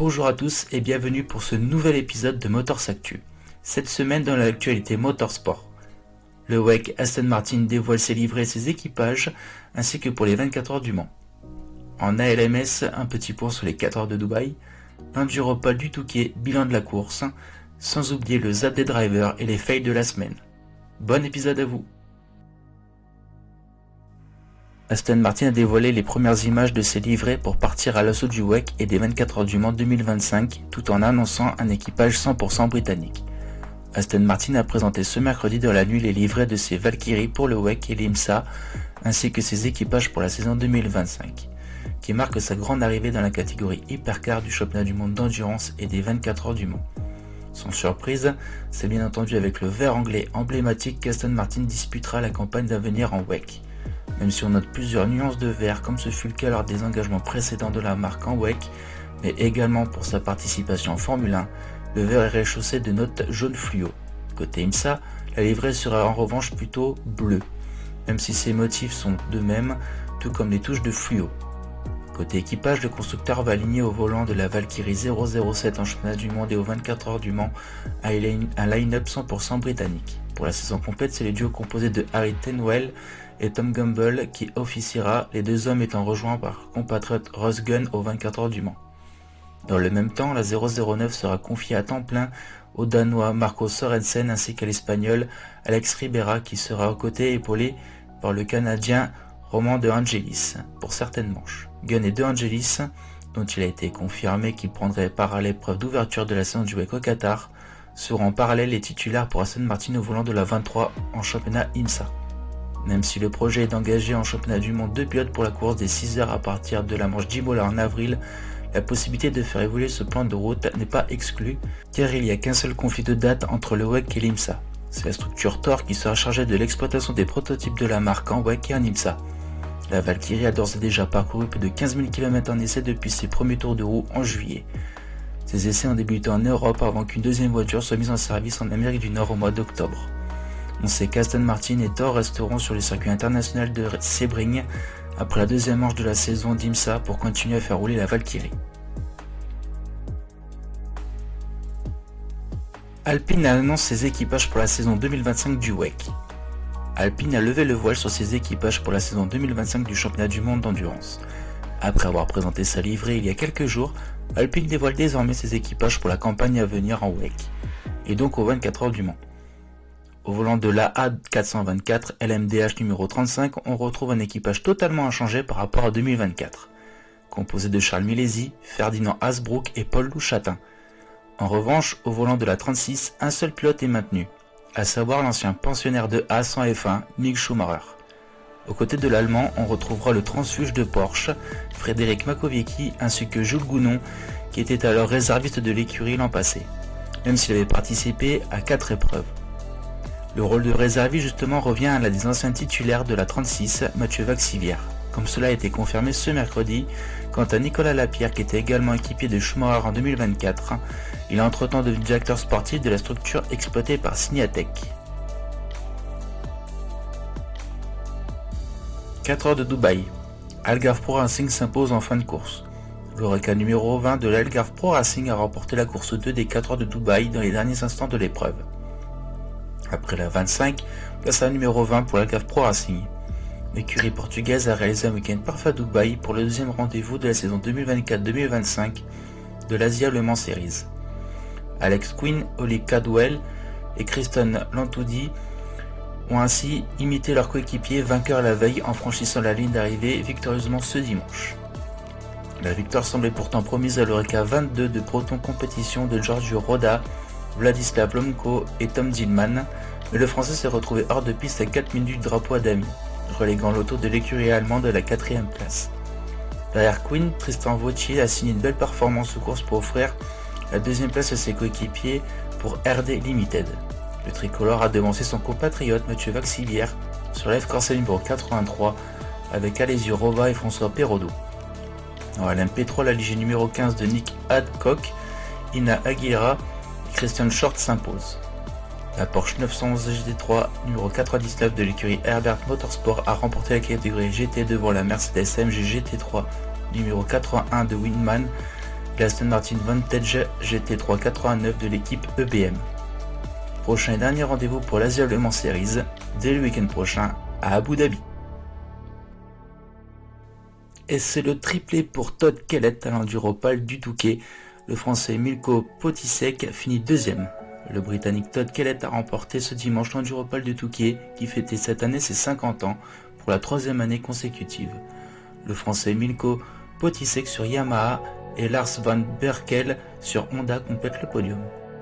Bonjour à tous et bienvenue pour ce nouvel épisode de Motors Actu. Cette semaine dans l'actualité motorsport. Le WEC Aston Martin dévoile ses livrets et ses équipages, ainsi que pour les 24 heures du Mans. En ALMS, un petit point sur les 4 heures de Dubaï, l'Enduropole du Touquet, bilan de la course, sans oublier le Zap des drivers et les fails de la semaine. Bon épisode à vous. Aston Martin a dévoilé les premières images de ses livrets pour partir à l'assaut du WEC et des 24 heures du Mans 2025, tout en annonçant un équipage 100% britannique. Aston Martin a présenté ce mercredi dans la nuit les livrets de ses Valkyrie pour le WEC et l'IMSA, ainsi que ses équipages pour la saison 2025, qui marque sa grande arrivée dans la catégorie hypercar du championnat du monde d'endurance et des 24 heures du Mans. Sans surprise, c'est bien entendu avec le vert anglais emblématique qu'Aston Martin disputera la campagne d'avenir en WEC. Même si on note plusieurs nuances de vert comme ce fut le cas lors des engagements précédents de la marque en WEC, mais également pour sa participation en Formule 1, le vert est réchaussé de notes jaune fluo. Côté IMSA, la livrée sera en revanche plutôt bleue, même si ses motifs sont de même, tout comme les touches de fluo. Côté équipage, le constructeur va aligner au volant de la Valkyrie 007 en championnat du monde et aux 24 heures du Mans un line-up 100% britannique. Pour la saison complète, c'est le duo composé de Harry Tenwell et Tom Gamble qui officiera, les deux hommes étant rejoints par compatriote Ross Gunn aux 24 heures du Mans. Dans le même temps, la 009 sera confiée à temps plein au Danois Marco Sorensen ainsi qu'à l'Espagnol Alex Ribera qui sera aux côtés épaulé par le Canadien Roman De Angelis pour certaines manches. Gunn et De Angelis, dont il a été confirmé qu'il prendrait part à l'épreuve d'ouverture de la saison du WEC au Qatar, seront en parallèle les titulaires pour Aston Martin au volant de la 23 en championnat IMSA. Même si le projet est d'engager en championnat du monde deux pilotes pour la course des 6 heures à partir de la manche d'Imola en avril, la possibilité de faire évoluer ce plan de route n'est pas exclue, car il n'y a qu'un seul conflit de date entre le WEC et l'IMSA. C'est la structure Thor qui sera chargée de l'exploitation des prototypes de la marque en WEC et en IMSA. La Valkyrie a d'ores et déjà parcouru plus de 15 000 km en essai depuis ses premiers tours de roue en juillet. Ces essais ont débuté en Europe avant qu'une deuxième voiture soit mise en service en Amérique du Nord au mois d'octobre. On sait qu'Aston Martin et Thor resteront sur le circuit international de Sebring après la deuxième manche de la saison d'IMSA pour continuer à faire rouler la Valkyrie. Alpine annonce ses équipages pour la saison 2025 du WEC. Alpine a levé le voile sur ses équipages pour la saison 2025 du championnat du monde d'endurance. Après avoir présenté sa livrée il y a quelques jours, Alpine dévoile désormais ses équipages pour la campagne à venir en WEC, et donc aux 24 heures du Mans. Au volant de la A424 LMDH numéro 35, on retrouve un équipage totalement inchangé par rapport à 2024, composé de Charles Milesi, Ferdinand Hasbrook et Paul Louchatin. En revanche, au volant de la 36, un seul pilote est maintenu, à savoir l'ancien pensionnaire de Haas en F1, Mick Schumacher. Aux côtés de l'Allemand, on retrouvera le transfuge de Porsche, Frédéric Makowiecki, ainsi que Jules Gounon, qui était alors réserviste de l'écurie l'an passé, même s'il avait participé à 4 épreuves. Le rôle de réserviste justement revient à l'un des anciens titulaires de la 36, Mathieu Vaxivière, comme cela a été confirmé ce mercredi. Quant à Nicolas Lapierre, qui était également équipier de Schumacher en 2024, il a entre-temps devenu directeur sportif de la structure exploitée par Signatech. 4 heures de Dubaï. Algarve Pro Racing s'impose en fin de course. L'Oreca numéro 20 de l'Algarve Pro Racing a remporté la course 2 des 4 heures de Dubaï dans les derniers instants de l'épreuve. Après la 25, place à la numéro 20 pour l'Algarve Pro Racing. L'écurie portugaise a réalisé un week-end parfait à Dubaï pour le deuxième rendez-vous de la saison 2024-2025 de l'Asia Le Mans Series. Alex Quinn, Oli Cadwell et Kristen Lantoudi ont ainsi imité leur coéquipier vainqueur la veille en franchissant la ligne d'arrivée victorieusement ce dimanche. La victoire semblait pourtant promise à l'Oreca 22 de Proton Competition de Giorgio Roda, Vladislav Lomko et Tom Dillman, mais le français s'est retrouvé hors de piste à 4 minutes du drapeau à Dami, reléguant l'auto de l'écurie allemande à la 4ème place. Derrière Quinn, Tristan Vautier a signé une belle performance aux courses pour offrir la deuxième place à ses coéquipiers pour RD Limited. Le tricolore a devancé son compatriote Mathieu Vaxivière sur la F-Corsa numéro 83 avec Alessio Rova et François Perrodo. En LMP3, la Ligier numéro 15 de Nick Hadcock, Ina Aguilera et Christian Short s'impose. La Porsche 911 GT3 numéro 99 de l'écurie Herbert Motorsport a remporté la catégorie GT devant la Mercedes AMG GT3 numéro 81 de Winman l'Aston Martin Vantage GT3 89 de l'équipe EBM. Prochain et dernier rendez-vous pour l'Asia Le Mans Series, dès le week-end prochain à Abu Dhabi. Et c'est le triplé pour Todd Kellett à l'Enduropal du Touquet. Le Français Milko Potisek finit deuxième. Le Britannique Todd Kellett a remporté ce dimanche l'Enduropal du Touquet qui fêtait cette année ses 50 ans pour la troisième année consécutive. Le Français Milko Potisek sur Yamaha et Lars van Berkel sur Honda complètent le podium.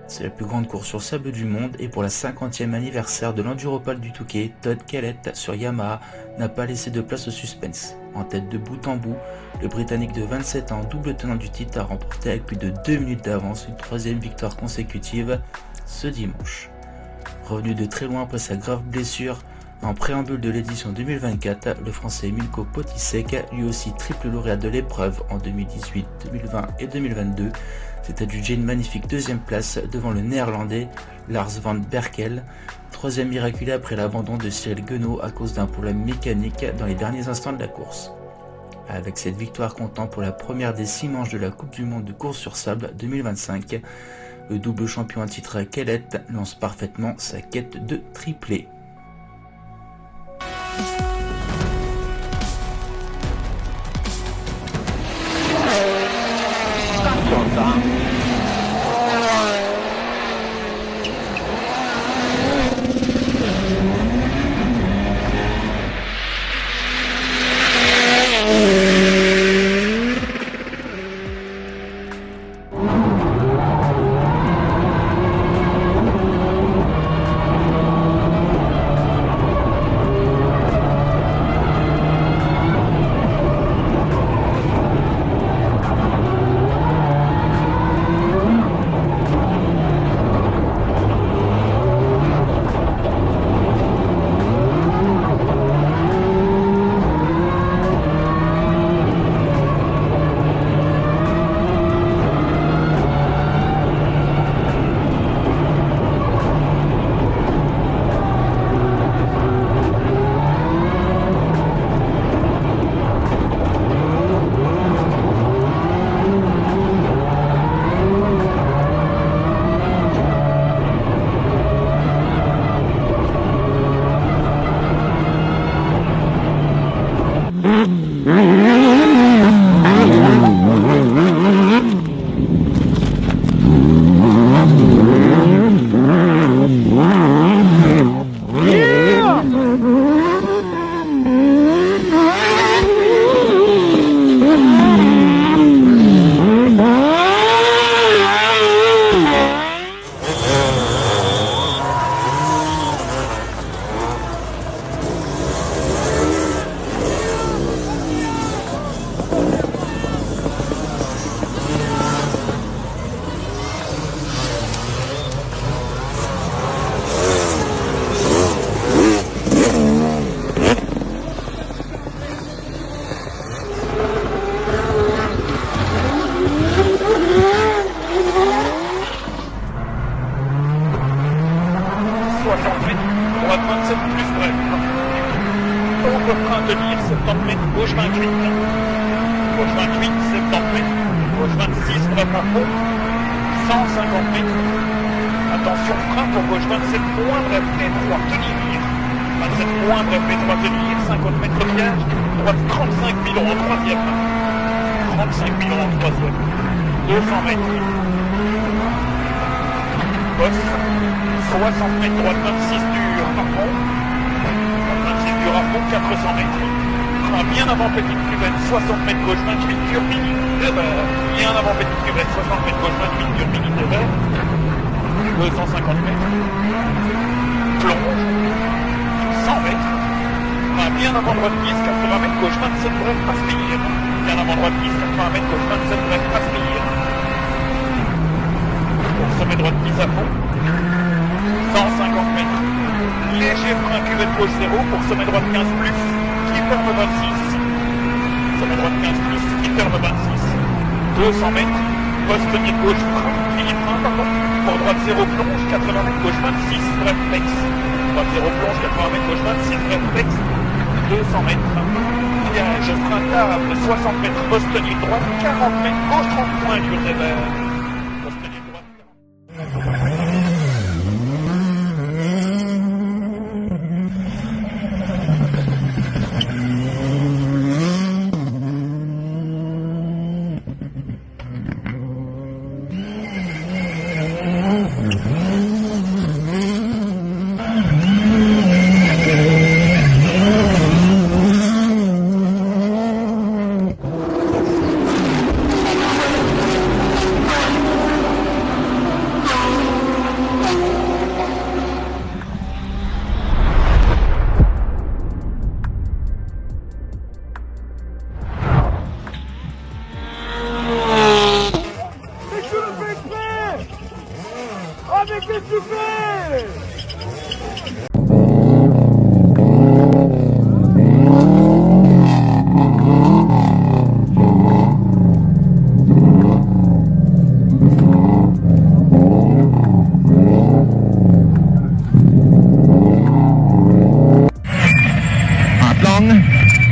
C'est la plus grande course sur sable du monde et pour la 50e anniversaire de l'Enduropal du Touquet, Todd Kellett sur Yamaha n'a pas laissé de place au suspense. En tête de bout en bout, le Britannique de 27 ans, double tenant du titre, a remporté avec plus de 2 minutes d'avance une troisième victoire consécutive ce dimanche. Revenu de très loin après sa grave blessure en préambule de l'édition 2024, le Français Milko Potisek, lui aussi triple lauréat de l'épreuve en 2018, 2020 et 2022, s'est adjugé une magnifique deuxième place devant le Néerlandais Lars van Berkel, troisième miraculé après l'abandon de Cyril Guenot à cause d'un problème mécanique dans les derniers instants de la course. Avec cette victoire comptant pour la première des 6 manches de la Coupe du Monde de course sur sable 2025, le double champion à titre Kellett lance parfaitement sa quête de triplé. virage, frein tard après 60 mètres, poste tenue droite, 40 mètres, gauche 30 points du Rever. Poste tenue droite.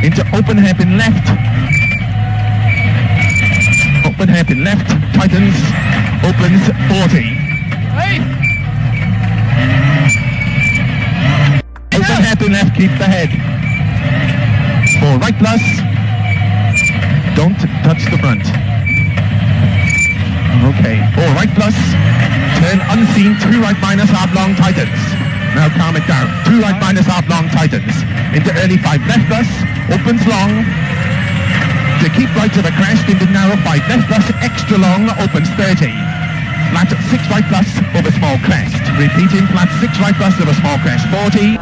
Into open hairpin left. Open hairpin left. Tightens. Opens 40. Hey! Open hairpin left. Keep the head. For right plus. Don't touch the front. Okay. For right plus. Turn unseen. 2 right minus half long. Tightens. Now calm it down. 2 right minus half long. Tightens. Into early 5 left plus. Opens long. To keep right to the crest into narrow 5 left plus. Extra long. Opens 30. Flat 6 right plus over small crest. Repeating flat 6 right plus over small crest. 40.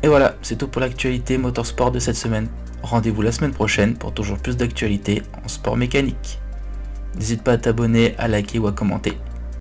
Et voilà, c'est tout pour l'actualité motorsport de cette semaine. Rendez-vous la semaine prochaine pour toujours plus d'actualités en sport mécanique. N'hésite pas à t'abonner, à liker ou à commenter.